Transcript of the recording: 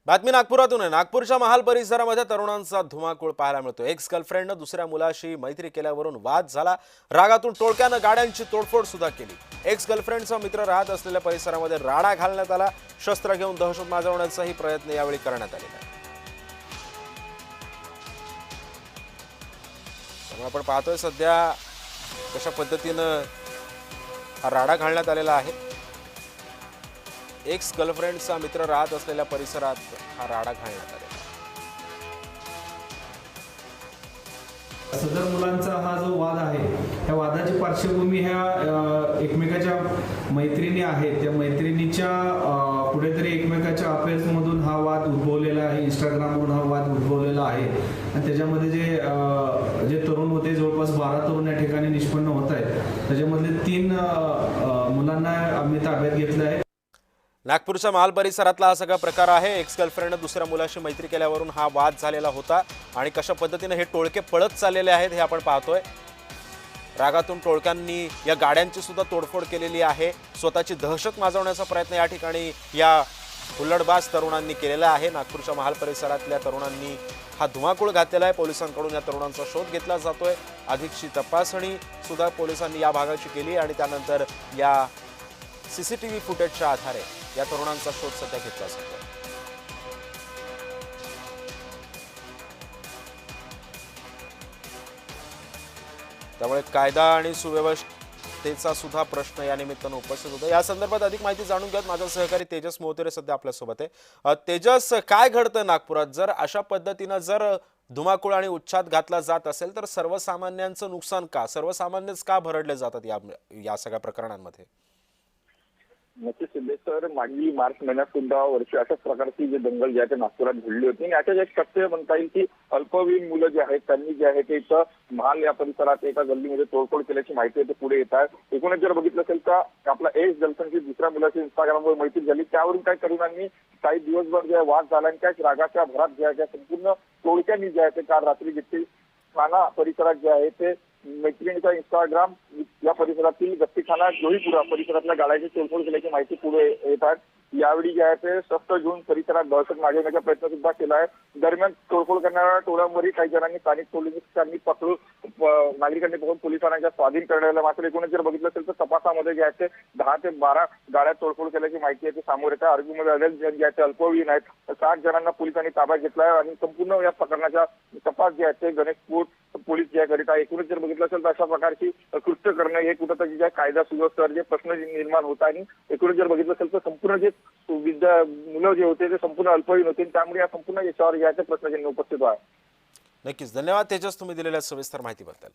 बातमी नागपुरातून आहे। नागपूरच्या महाल परिसरामध्ये तरुणांचा धुमाकूळ पाहायला मिळतो। एक्स गर्लफ्रेंडने दुसऱ्या मुलाशी मैत्री केल्यावरून वाद झाला। रागातून टोळक्याने गाड्यांची तोडफोड सुद्धा केली। एक्स गर्लफ्रेंडचा मित्र राहत असलेल्या परिसरामध्ये राडा घालण्यात आला। शस्त्र घेऊन दहशत माजवण्याचाही प्रयत्न यावेळी करण्यात आलेला आहे। त्यामुळे आपण पाहतोय सध्या कशा पद्धतीने हा राडा घालण्यात आलेला आहे। एक्स गर्लफ्रेंडचा मित्र राहत असलेल्या परिसरात हा राडा घालण्यात आलेला आहे। सदर मुलांचा हा जो वाद आहे त्या वादाची पार्श्वभूमी ह्या एकमेकाच्या मैत्रिणी आहेत। त्या मैत्रिणीच्या कुठेतरी एकमेकाच्या अफेअर्समधून हा वाद उद्भवलेला आहे। इंस्टाग्रामवरून हा वाद उद्भवलेला आहे आणि त्याच्यामध्ये जे तरुण होते जवळपास 12 तरुण या ठिकाणी निष्पन्न होत आहेत। त्याच्यामधले 3 मुलांना आम्ही ताब्यात घेतलं आहे। नागपूरच्या महाल परिसरातला हा सगळा प्रकार आहे। एक्स गर्लफ्रेंडने दुसऱ्या मुलाशी मैत्री केल्यावरून हा वाद झालेला होता आणि कशा पद्धतीने हे टोळके पळत चाललेले आहेत हे आपण पाहतोय। रागातून टोळक्यांनी या गाड्यांची सुद्धा तोडफोड केलेली आहे। स्वतःची दहशत माजवण्याचा प्रयत्न या ठिकाणी या हुल्लडबाज तरुणांनी केलेला आहे। नागपूरच्या महाल परिसरातल्या तरुणांनी हा धुमाकूळ घातलेला आहे। पोलिसांकडून या तरुणांचा शोध घेतला जातोय। अधिकची तपासणी सुद्धा पोलिसांनी या भागाची केली आणि त्यानंतर या सीसीटीव्ही फुटेजच्या आधारे या तरुणांचा शोध सध्या घेतला जातो। त्यामुळे कायदा आणि सुव्यवस्थेचा सुद्धा प्रश्न या निमित्तानं उपस्थित होता। या संदर्भात अधिक माहिती जाणून घेत माझा सहकारी तेजस मोहतरे सध्या आपल्या सोबत आहे। तेजस, काय घडतं नागपुरात? जर अशा पद्धतीने जर धुमाकूळ आणि उच्छाद घातला जात असेल तर सर्वसामान्यांचं नुकसान का? सर्वसामान्यच का भरडले जातात या सगळ्या प्रकरणांमध्ये? नक्कीच सिद्धेश्वर, मागील मार्च महिन्यात सुद्धा वर्षी अशाच प्रकारची जे दंगल जे आहे ते नागपुरात घडली होती आणि याच्यात एक सत्य म्हणता येईल की अल्पवयीन मुलं जे आहेत त्यांनी जे आहे ते इथं महाल या परिसरात एका गल्लीमध्ये तोडफोड केल्याची माहिती आहे ते पुढे येत आहे। एकूणच जर बघितलं असेल तर आपला एक्स गर्लफ्रेंडची दुसऱ्या मुलाची इंस्टाग्रामवर मैत्री झाली, त्यावरून काही तरुणांनी काही दिवसभर जे वाद झाला आणि त्याच रागाच्या भरात जे आहे त्या संपूर्ण टोळक्यांनी जे आहे ते काल रात्री देखील ठाणा परिसरात जे आहे ते मैत्रिणीचा इंस्टाग्राम या परिसरातील गस्तीखाना जोहीपुरा परिसरातल्या गाड्यांची तोडफोड केल्याची माहिती पुढे येत आहे। यावेळी जे आहे ते शस्त्र घेऊन परिसरात दहशत माजवण्याचा प्रयत्न सुद्धा केला आहे। दरम्यान तोडफोड करणाऱ्या टोळ्यांवरही काही जणांनी स्थानिक पोलिसांनी पकडून नागरिकांनी बघून पोलिसांच्या स्वाधीन करण्याला, मात्र एकूणच जर बघितलं असेल तर तपासामध्ये जे आहे ते 10 ते 12 गाड्या तोडफोड केल्याची माहिती आहे ती समोर येत आहे। आरोपीमध्ये अनेक जण जे आहे ते अल्पवयीन आहेत। 60 जणांना पोलिसांनी ताब्यात घेतला आहे आणि संपूर्ण या प्रकरणाचा तपास जे आहे ते गणेशपूर पोलीस जे करीत आहे। एकूणच जर बघितलं असेल तर अशा प्रकारची कृत्य करणं हे कुठेतरी जे कायदा सुव्यवस्थेवर जे प्रश्न निर्माण होत आहे आणि एकूणच जर बघितलं असेल तर संपूर्ण जे मुलं जे होते ते संपूर्ण अल्पवयीन होते, त्यामुळे या संपूर्ण याच्यावर जे आहे ते प्रश्नचिन्ह उपस्थित आहे। नक्कीच, धन्यवाद तेजस, तुम्ही दिलेल्या सविस्तर माहितीबद्दल।